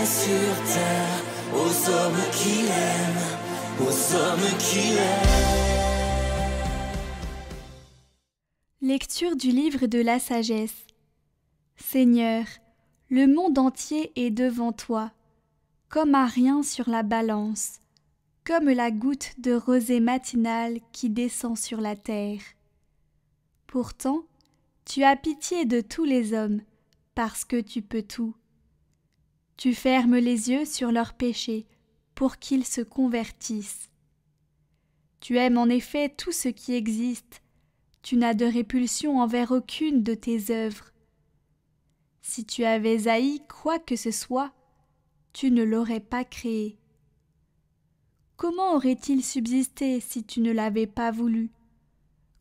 paix sur terre aux hommes qui l'aiment, aux hommes qui l'aiment. Lecture du livre de la sagesse. Seigneur, le monde entier est devant toi, comme un rien sur la balance, comme la goutte de rosée matinale qui descend sur la terre. Pourtant, tu as pitié de tous les hommes, parce que tu peux tout. Tu fermes les yeux sur leurs péchés, pour qu'ils se convertissent. Tu aimes en effet tout ce qui existe, tu n'as de répulsion envers aucune de tes œuvres. Si tu avais haï quoi que ce soit, tu ne l'aurais pas créé. Comment aurait-il subsisté si tu ne l'avais pas voulu?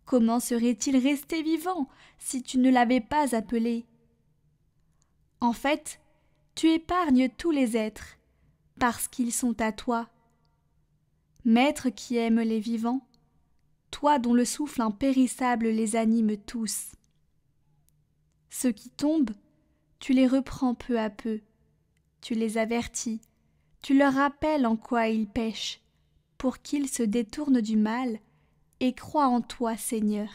Comment serait-il resté vivant si tu ne l'avais pas appelé? En fait, tu épargnes tous les êtres, parce qu'ils sont à toi. Maître qui aime les vivants, toi dont le souffle impérissable les anime tous. Ceux qui tombent, tu les reprends peu à peu, tu les avertis, tu leur rappelles en quoi ils pêchent, pour qu'ils se détournent du mal et croient en toi, Seigneur.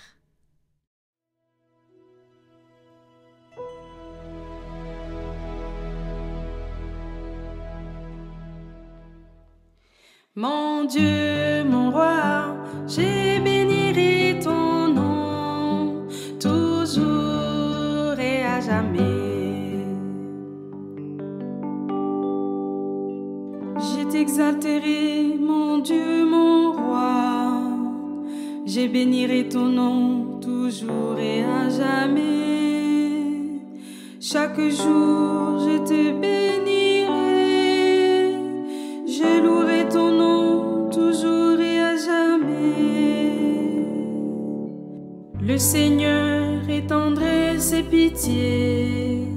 Mon Dieu, mon roi, je bénirai ton nom, toujours et à jamais. Je t'exalterai, mon Dieu, mon roi, je bénirai ton nom, toujours et à jamais. Chaque jour, je te bénirai, je louerai ton nom, toujours et à jamais. Le Seigneur est tendresse et pitié,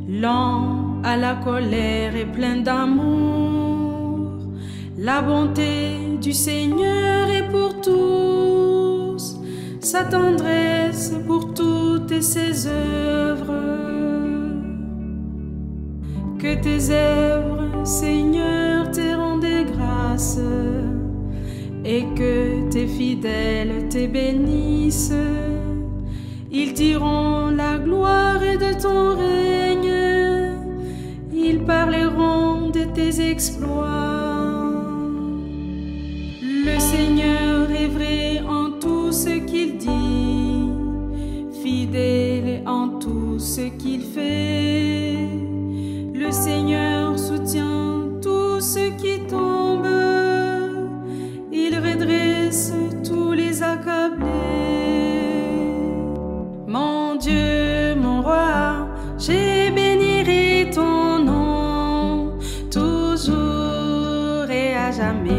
lent à la colère et plein d'amour. La bonté du Seigneur est pour tous, sa tendresse pour toutes ses œuvres. Que tes œuvres, Seigneur, te rendent grâce, et que tes fidèles te bénissent. Ils diront la gloire de ton règne, ils parleront de tes exploits. Le Seigneur est vrai en tout ce qu'il dit, fidèle en tout ce qu'il fait. Le Seigneur soutient tous ceux qui tombent, il redresse tous les accablés. Mon Dieu, mon roi, je bénirai ton nom, toujours et à jamais.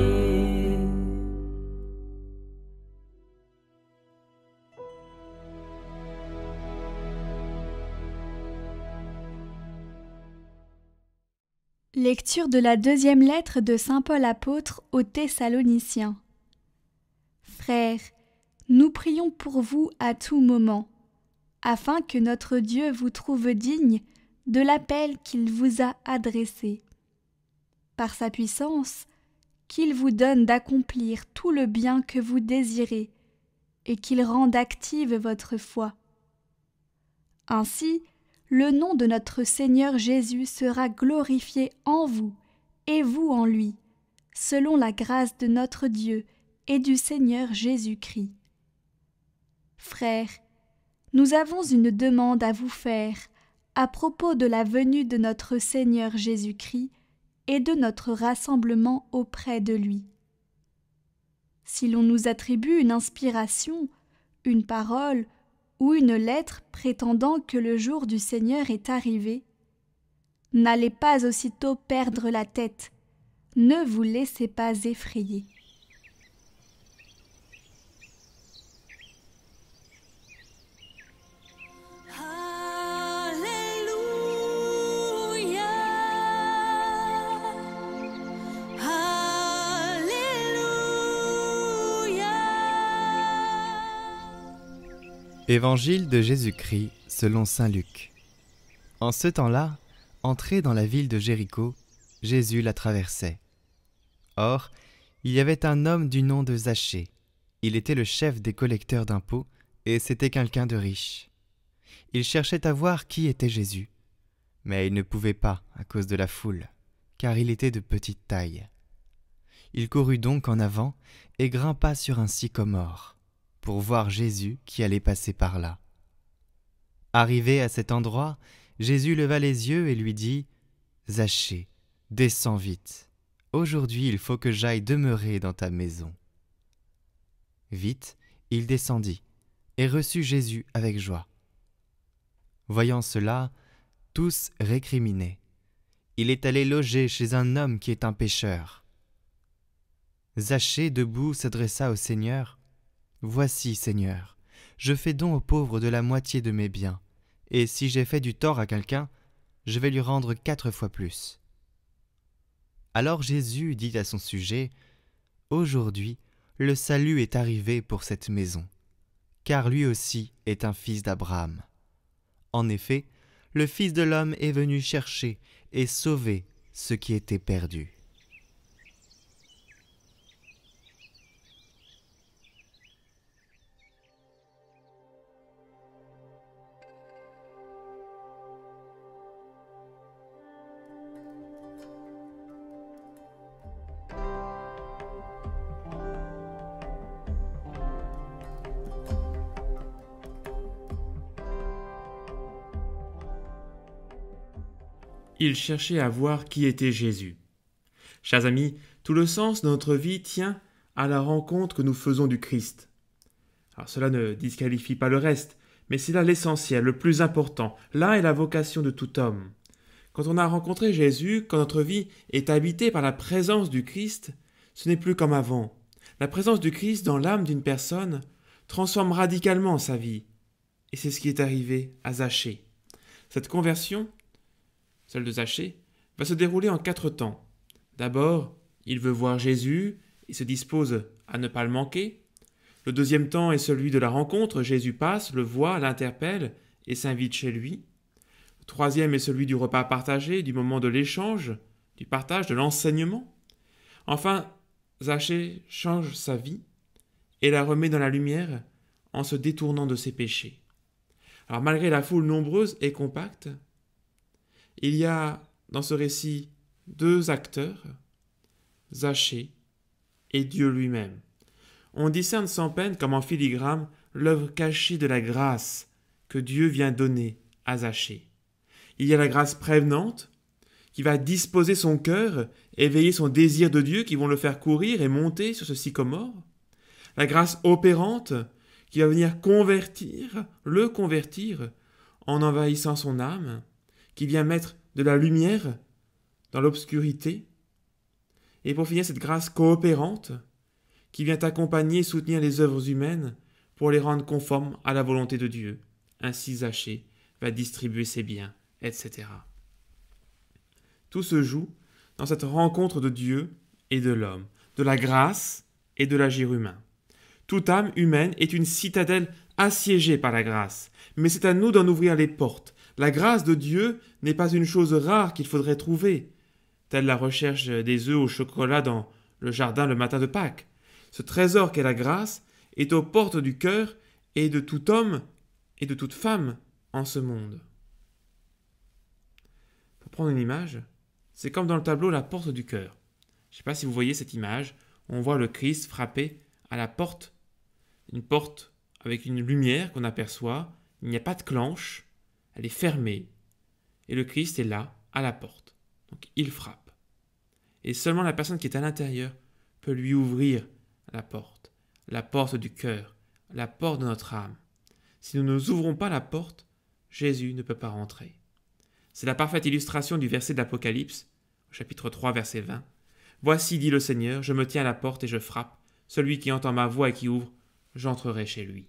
Lecture de la deuxième lettre de saint Paul apôtre aux Thessaloniciens. Frères, nous prions pour vous à tout moment, afin que notre Dieu vous trouve digne de l'appel qu'il vous a adressé. Par sa puissance, qu'il vous donne d'accomplir tout le bien que vous désirez, et qu'il rende active votre foi. Ainsi, le nom de notre Seigneur Jésus sera glorifié en vous et vous en lui, selon la grâce de notre Dieu et du Seigneur Jésus-Christ. Frères, nous avons une demande à vous faire à propos de la venue de notre Seigneur Jésus-Christ et de notre rassemblement auprès de lui. Si l'on nous attribue une inspiration, une parole ou une lettre prétendant que le jour du Seigneur est arrivé, n'allez pas aussitôt perdre la tête, ne vous laissez pas effrayer. Évangile de Jésus-Christ selon saint Luc. En ce temps-là, entré dans la ville de Jéricho, Jésus la traversait. Or, il y avait un homme du nom de Zachée. Il était le chef des collecteurs d'impôts et c'était quelqu'un de riche. Il cherchait à voir qui était Jésus, mais il ne pouvait pas à cause de la foule, car il était de petite taille. Il courut donc en avant et grimpa sur un sycomore, pour voir Jésus qui allait passer par là. Arrivé à cet endroit, Jésus leva les yeux et lui dit « Zachée, descends vite. Aujourd'hui, il faut que j'aille demeurer dans ta maison. » Vite, il descendit et reçut Jésus avec joie. Voyant cela, tous récriminaient. Il est allé loger chez un homme qui est un pécheur. Zachée, debout, s'adressa au Seigneur. « Voici, Seigneur, je fais don aux pauvres de la moitié de mes biens, et si j'ai fait du tort à quelqu'un, je vais lui rendre 4 fois plus. » Alors Jésus dit à son sujet, « Aujourd'hui, le salut est arrivé pour cette maison, car lui aussi est un fils d'Abraham. En effet, le Fils de l'homme est venu chercher et sauver ce qui était perdu. » Il cherchait à voir qui était Jésus. Chers amis, tout le sens de notre vie tient à la rencontre que nous faisons du Christ. Alors cela ne disqualifie pas le reste, mais c'est là l'essentiel, le plus important. Là est la vocation de tout homme. Quand on a rencontré Jésus, quand notre vie est habitée par la présence du Christ, ce n'est plus comme avant. La présence du Christ dans l'âme d'une personne transforme radicalement sa vie. Et c'est ce qui est arrivé à Zachée. Cette conversion, celle de Zachée, va se dérouler en 4 temps. D'abord, il veut voir Jésus et se dispose à ne pas le manquer. Le deuxième temps est celui de la rencontre. Jésus passe, le voit, l'interpelle et s'invite chez lui. Le troisième est celui du repas partagé, du moment de l'échange, du partage, de l'enseignement. Enfin, Zachée change sa vie et la remet dans la lumière en se détournant de ses péchés. Alors malgré la foule nombreuse et compacte, il y a dans ce récit 2 acteurs, Zachée et Dieu lui-même. On discerne sans peine comme en filigrane l'œuvre cachée de la grâce que Dieu vient donner à Zachée. Il y a la grâce prévenante qui va disposer son cœur, éveiller son désir de Dieu qui vont le faire courir et monter sur ce sycomore. La grâce opérante qui va venir le convertir en envahissant son âme, qui vient mettre de la lumière dans l'obscurité. Et pour finir, cette grâce coopérante qui vient accompagner et soutenir les œuvres humaines pour les rendre conformes à la volonté de Dieu. Ainsi Zachée va distribuer ses biens, etc. Tout se joue dans cette rencontre de Dieu et de l'homme, de la grâce et de l'agir humain. Toute âme humaine est une citadelle assiégée par la grâce, mais c'est à nous d'en ouvrir les portes. La grâce de Dieu n'est pas une chose rare qu'il faudrait trouver, telle la recherche des œufs au chocolat dans le jardin le matin de Pâques. Ce trésor qu'est la grâce est aux portes du cœur et de tout homme et de toute femme en ce monde. Pour prendre une image, c'est comme dans le tableau la porte du cœur. Je ne sais pas si vous voyez cette image, on voit le Christ frapper à la porte, une porte avec une lumière qu'on aperçoit, il n'y a pas de clenche, elle est fermée, et le Christ est là, à la porte. Donc il frappe. Et seulement la personne qui est à l'intérieur peut lui ouvrir la porte du cœur, la porte de notre âme. Si nous ne ouvrons pas la porte, Jésus ne peut pas rentrer. C'est la parfaite illustration du verset d'Apocalypse, au chapitre 3, verset 20. « Voici, dit le Seigneur, je me tiens à la porte et je frappe. Celui qui entend ma voix et qui ouvre, j'entrerai chez lui. »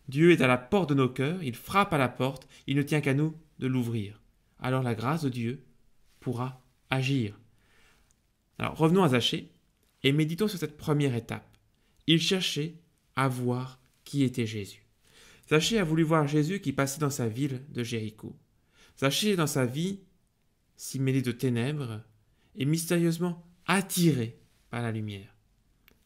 Dieu est à la porte de nos cœurs, il frappe à la porte, il ne tient qu'à nous de l'ouvrir. Alors la grâce de Dieu pourra agir. Alors revenons à Zachée et méditons sur cette première étape. Il cherchait à voir qui était Jésus. Zachée a voulu voir Jésus qui passait dans sa ville de Jéricho. Zachée, dans sa vie, si mêlé de ténèbres, et mystérieusement attiré par la lumière.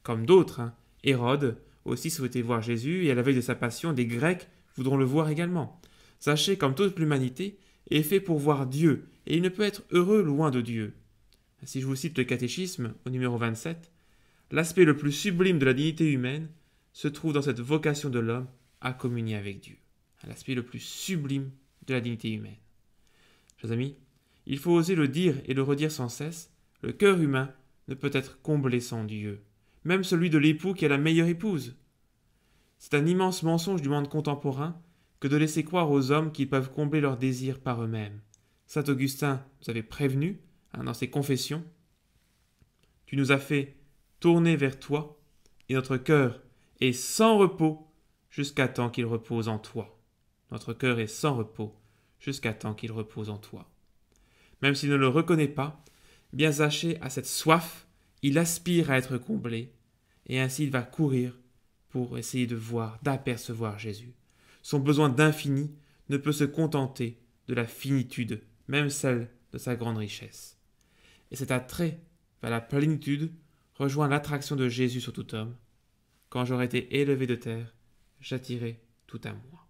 Comme d'autres, Hérode aussi souhaitait voir Jésus, et à la veille de sa passion, des Grecs voudront le voir également. Sachez, comme toute l'humanité, est fait pour voir Dieu, et il ne peut être heureux loin de Dieu. Si je vous cite le catéchisme, au numéro 27, l'aspect le plus sublime de la dignité humaine se trouve dans cette vocation de l'homme à communier avec Dieu. L'aspect le plus sublime de la dignité humaine. Chers amis, il faut oser le dire et le redire sans cesse, le cœur humain ne peut être comblé sans Dieu, même celui de l'époux qui a la meilleure épouse. C'est un immense mensonge du monde contemporain que de laisser croire aux hommes qu'ils peuvent combler leurs désirs par eux-mêmes. Saint Augustin nous avait prévenu, dans ses confessions, « Tu nous as fait tourner vers toi, et notre cœur est sans repos jusqu'à temps qu'il repose en toi. » Notre cœur est sans repos jusqu'à temps qu'il repose en toi. Même s'il ne le reconnaît pas, bien Zachée a cette soif, il aspire à être comblé, et ainsi il va courir pour essayer de voir, d'apercevoir Jésus. Son besoin d'infini ne peut se contenter de la finitude, même celle de sa grande richesse. Et cet attrait vers la plénitude rejoint l'attraction de Jésus sur tout homme. Quand j'aurai été élevé de terre, j'attirerai tout à moi.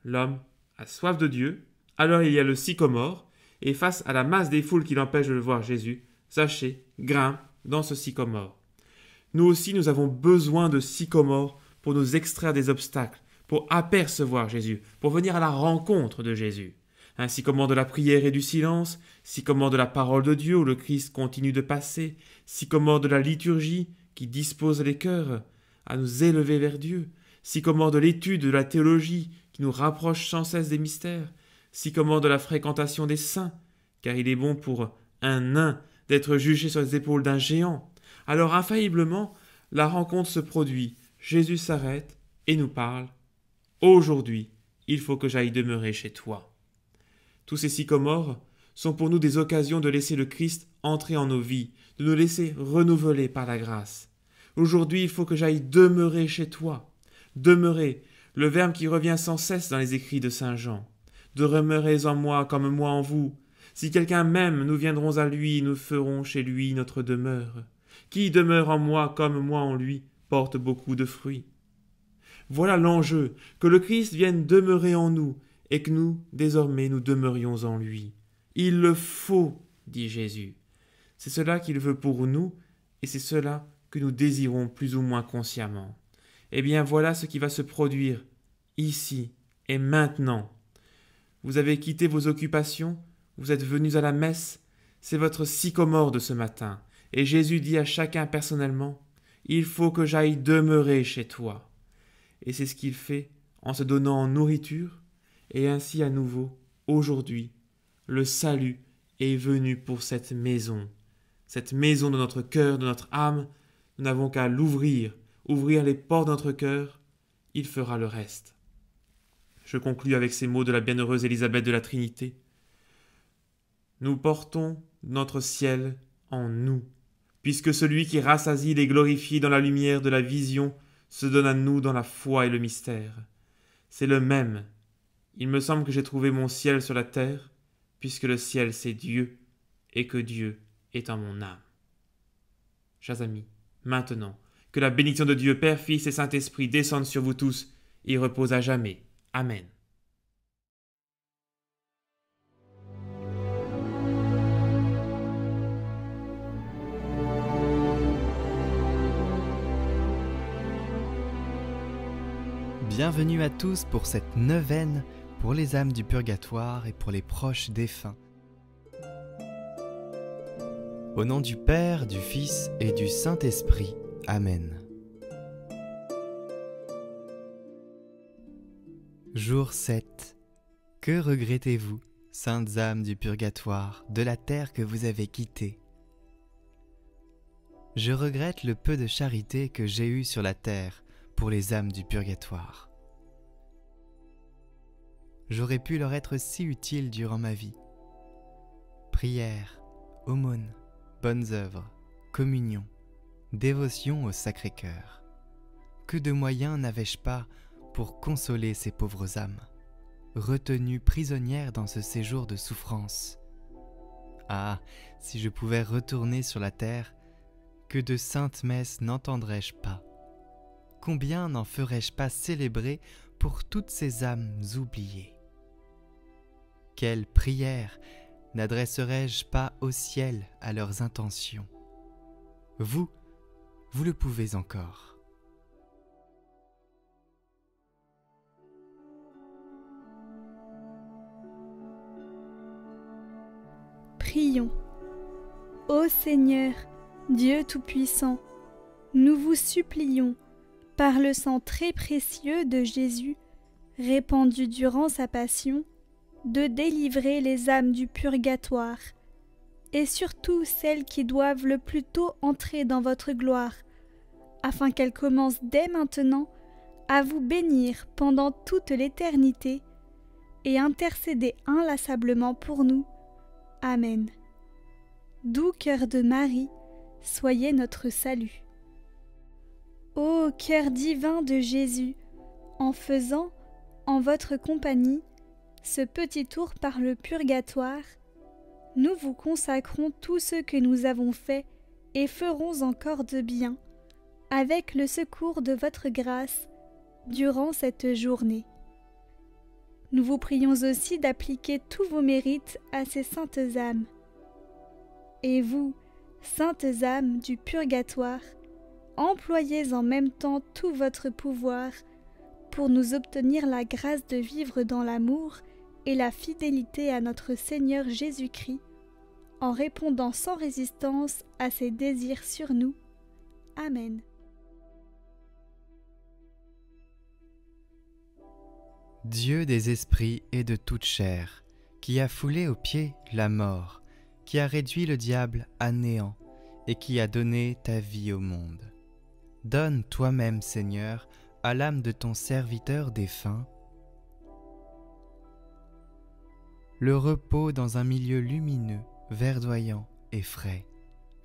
L'homme a soif de Dieu, alors il y a le sycomore, et face à la masse des foules qui l'empêchent de le voir Jésus, Zachée grimpe dans ce sycomore. Nous aussi, nous avons besoin de sycomore pour nous extraire des obstacles, pour apercevoir Jésus, pour venir à la rencontre de Jésus. Un sycomore de la prière et du silence, sycomore de la parole de Dieu où le Christ continue de passer, sycomore de la liturgie qui dispose les cœurs à nous élever vers Dieu, sycomore de l'étude de la théologie qui nous rapproche sans cesse des mystères, sycomore de la fréquentation des saints, car il est bon pour un nain d'être jugé sur les épaules d'un géant. Alors infailliblement, la rencontre se produit, Jésus s'arrête et nous parle. Aujourd'hui, il faut que j'aille demeurer chez toi. Tous ces sycomores sont pour nous des occasions de laisser le Christ entrer en nos vies, de nous laisser renouveler par la grâce. Aujourd'hui, il faut que j'aille demeurer chez toi. Demeurer, le verbe qui revient sans cesse dans les écrits de saint Jean. Demeurez en moi comme moi en vous. Si quelqu'un m'aime, nous viendrons à lui, nous ferons chez lui notre demeure. Qui demeure en moi comme moi en lui porte beaucoup de fruits. Voilà l'enjeu, que le Christ vienne demeurer en nous, et que nous, désormais, nous demeurions en lui. Il le faut, dit Jésus. C'est cela qu'il veut pour nous, et c'est cela que nous désirons plus ou moins consciemment. Eh bien, voilà ce qui va se produire, ici et maintenant. Vous avez quitté vos occupations, vous êtes venus à la messe, c'est votre sycomore de ce matin. Et Jésus dit à chacun personnellement, « Il faut que j'aille demeurer chez toi. » Et c'est ce qu'il fait en se donnant en nourriture, et ainsi à nouveau, aujourd'hui, le salut est venu pour cette maison de notre cœur, de notre âme. Nous n'avons qu'à l'ouvrir, ouvrir les portes de notre cœur, il fera le reste. Je conclus avec ces mots de la bienheureuse Élisabeth de la Trinité. Nous portons notre ciel en nous, puisque celui qui rassasie les glorifié dans la lumière de la vision se donne à nous dans la foi et le mystère. C'est le même. Il me semble que j'ai trouvé mon ciel sur la terre, puisque le ciel c'est Dieu, et que Dieu est en mon âme. Chers amis, maintenant, que la bénédiction de Dieu Père, Fils et Saint-Esprit descende sur vous tous et repose à jamais. Amen. Bienvenue à tous pour cette neuvaine pour les âmes du purgatoire et pour les proches défunts. Au nom du Père, du Fils et du Saint-Esprit. Amen. Jour 7. Que regrettez-vous, saintes âmes du purgatoire, de la terre que vous avez quittée? Je regrette le peu de charité que j'ai eu sur la terre pour les âmes du purgatoire. J'aurais pu leur être si utile durant ma vie. Prière, aumône, bonnes œuvres, communion, dévotion au Sacré-Cœur. Que de moyens n'avais-je pas pour consoler ces pauvres âmes, retenues prisonnières dans ce séjour de souffrance. Ah, si je pouvais retourner sur la terre, que de saintes messes n'entendrais-je pas? Combien n'en ferais-je pas célébrer pour toutes ces âmes oubliées? Quelle prière n'adresserais-je pas au ciel à leurs intentions? Vous le pouvez encore. Prions. Ô Seigneur, Dieu Tout-Puissant, nous vous supplions, par le sang très précieux de Jésus, répandu durant sa passion, de délivrer les âmes du purgatoire, et surtout celles qui doivent le plus tôt entrer dans votre gloire, afin qu'elles commencent dès maintenant à vous bénir pendant toute l'éternité et intercéder inlassablement pour nous. Amen. Doux cœur de Marie, soyez notre salut. Ô cœur divin de Jésus, en faisant, en votre compagnie, ce petit tour par le purgatoire, nous vous consacrons tout ce que nous avons fait et ferons encore de bien, avec le secours de votre grâce, durant cette journée. Nous vous prions aussi d'appliquer tous vos mérites à ces saintes âmes. Et vous, saintes âmes du purgatoire, employez en même temps tout votre pouvoir pour nous obtenir la grâce de vivre dans l'amour et la fidélité à notre Seigneur Jésus-Christ, en répondant sans résistance à ses désirs sur nous. Amen. Dieu des esprits et de toute chair, qui a foulé aux pieds la mort, qui a réduit le diable à néant et qui a donné ta vie au monde. Donne toi-même, Seigneur, à l'âme de ton serviteur défunt, le repos dans un milieu lumineux, verdoyant et frais,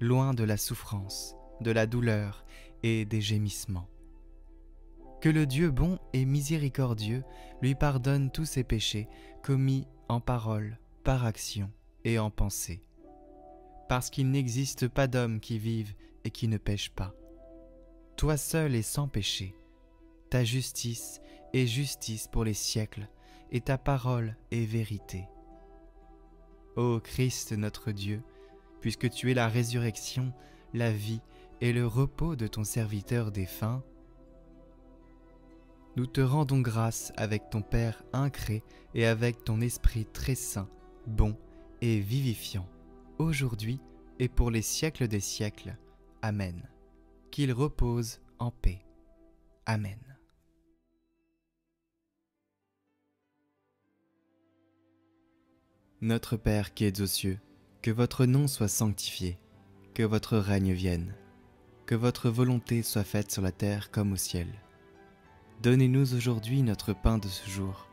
loin de la souffrance, de la douleur et des gémissements. Que le Dieu bon et miséricordieux lui pardonne tous ses péchés commis en parole, par action et en pensée. Parce qu'il n'existe pas d'homme qui vive et qui ne pêche pas. Toi seul est sans péché. Ta justice est justice pour les siècles, et ta parole est vérité. Ô Christ notre Dieu, puisque tu es la résurrection, la vie et le repos de ton serviteur défunt, nous te rendons grâce avec ton Père incré et avec ton Esprit très saint, bon et vivifiant, aujourd'hui et pour les siècles des siècles. Amen. Qu'il repose en paix. Amen. Notre Père qui es aux cieux, que votre nom soit sanctifié, que votre règne vienne, que votre volonté soit faite sur la terre comme au ciel. Donnez-nous aujourd'hui notre pain de ce jour.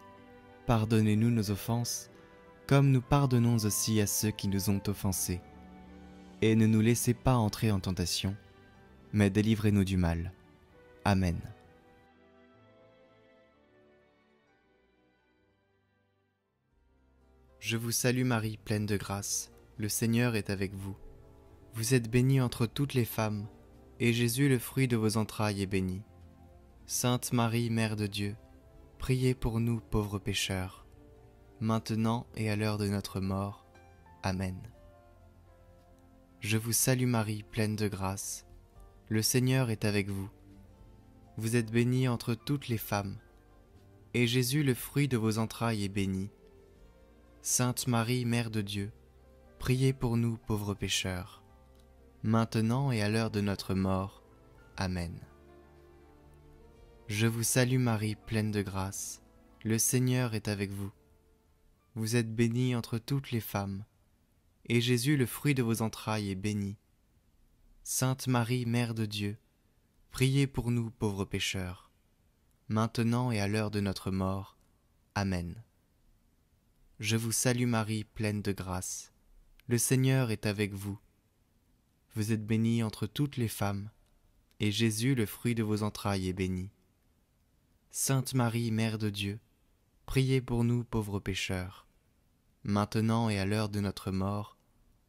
Pardonnez-nous nos offenses, comme nous pardonnons aussi à ceux qui nous ont offensés. Et ne nous laissez pas entrer en tentation, mais délivrez-nous du mal. Amen. Je vous salue Marie, pleine de grâce. Le Seigneur est avec vous. Vous êtes bénie entre toutes les femmes, et Jésus, le fruit de vos entrailles, est béni. Sainte Marie, Mère de Dieu, priez pour nous pauvres pécheurs, maintenant et à l'heure de notre mort. Amen. Je vous salue Marie, pleine de grâce. Le Seigneur est avec vous. Vous êtes bénie entre toutes les femmes, et Jésus, le fruit de vos entrailles, est béni. Sainte Marie, Mère de Dieu, priez pour nous pauvres pécheurs, maintenant et à l'heure de notre mort. Amen. Je vous salue Marie, pleine de grâce. Le Seigneur est avec vous. Vous êtes bénie entre toutes les femmes, et Jésus, le fruit de vos entrailles, est béni. Sainte Marie, Mère de Dieu, priez pour nous pauvres pécheurs, maintenant et à l'heure de notre mort. Amen. Je vous salue Marie, pleine de grâce. Le Seigneur est avec vous. Vous êtes bénie entre toutes les femmes, et Jésus, le fruit de vos entrailles, est béni. Sainte Marie, Mère de Dieu, priez pour nous pauvres pécheurs, maintenant et à l'heure de notre mort.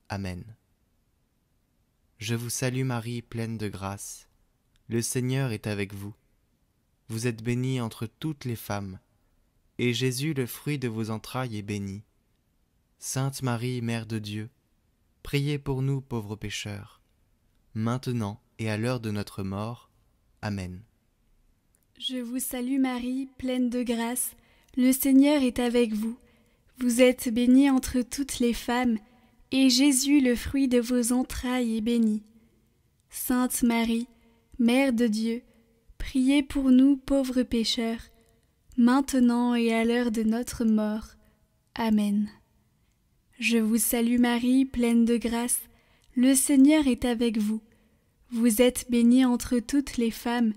Amen. Je vous salue Marie, pleine de grâce. Le Seigneur est avec vous. Vous êtes bénie entre toutes les femmes, et Jésus, le fruit de vos entrailles, est béni. Sainte Marie, Mère de Dieu, priez pour nous pauvres pécheurs, maintenant et à l'heure de notre mort. Amen. Je vous salue Marie, pleine de grâce, le Seigneur est avec vous. Vous êtes bénie entre toutes les femmes, et Jésus, le fruit de vos entrailles, est béni. Sainte Marie, Mère de Dieu, priez pour nous pauvres pécheurs, maintenant et à l'heure de notre mort. Amen. Je vous salue Marie, pleine de grâce, le Seigneur est avec vous. Vous êtes bénie entre toutes les femmes,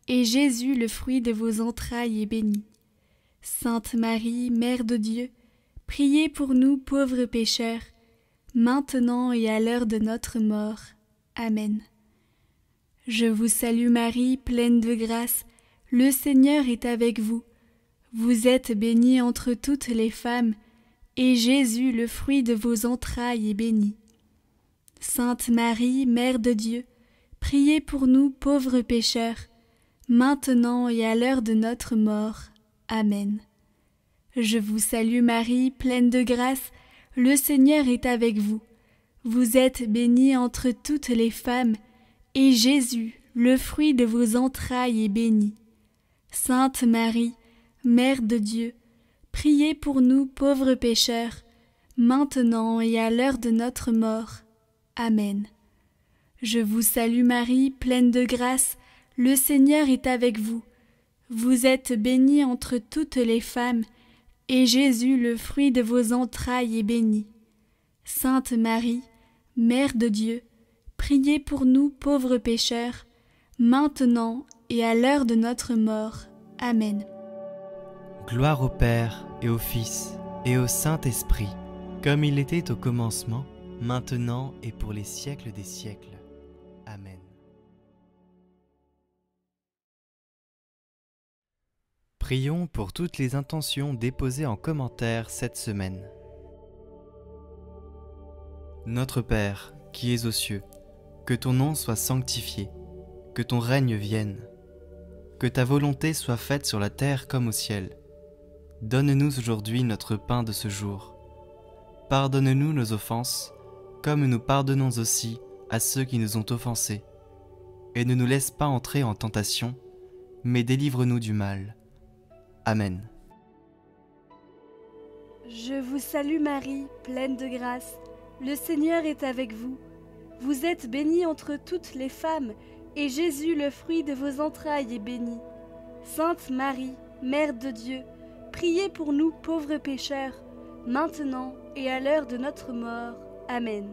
et Jésus, le fruit de vos entrailles, est béni. Sainte Marie, Mère de Dieu, priez pour nous pauvres pécheurs, maintenant et à l'heure de notre mort. Amen. Je vous salue Marie, pleine de grâce, le Seigneur est avec vous. Vous êtes bénie entre toutes les femmes, et Jésus, le fruit de vos entrailles, est béni. Sainte Marie, Mère de Dieu, priez pour nous pauvres pécheurs, maintenant et à l'heure de notre mort. Amen. Je vous salue Marie, pleine de grâce, le Seigneur est avec vous. Vous êtes bénie entre toutes les femmes, et Jésus, le fruit de vos entrailles, est béni. Sainte Marie, Mère de Dieu, priez pour nous pauvres pécheurs, maintenant et à l'heure de notre mort. Amen. Je vous salue Marie, pleine de grâce, le Seigneur est avec vous. Vous êtes bénie entre toutes les femmes, et Jésus, le fruit de vos entrailles, est béni. Sainte Marie, Mère de Dieu, priez pour nous pauvres pécheurs, maintenant et à l'heure de notre mort. Amen. Gloire au Père et au Fils et au Saint-Esprit, comme il était au commencement, maintenant et pour les siècles des siècles. Amen. Prions pour toutes les intentions déposées en commentaire cette semaine. Notre Père, qui es aux cieux, que ton nom soit sanctifié, que ton règne vienne, que ta volonté soit faite sur la terre comme au ciel. Donne-nous aujourd'hui notre pain de ce jour. Pardonne-nous nos offenses, comme nous pardonnons aussi à ceux qui nous ont offensés. Et ne nous laisse pas entrer en tentation, mais délivre-nous du mal. Amen. Je vous salue Marie, pleine de grâce, le Seigneur est avec vous. Vous êtes bénie entre toutes les femmes, et Jésus, le fruit de vos entrailles, est béni. Sainte Marie, Mère de Dieu, priez pour nous pauvres pécheurs, maintenant et à l'heure de notre mort. Amen.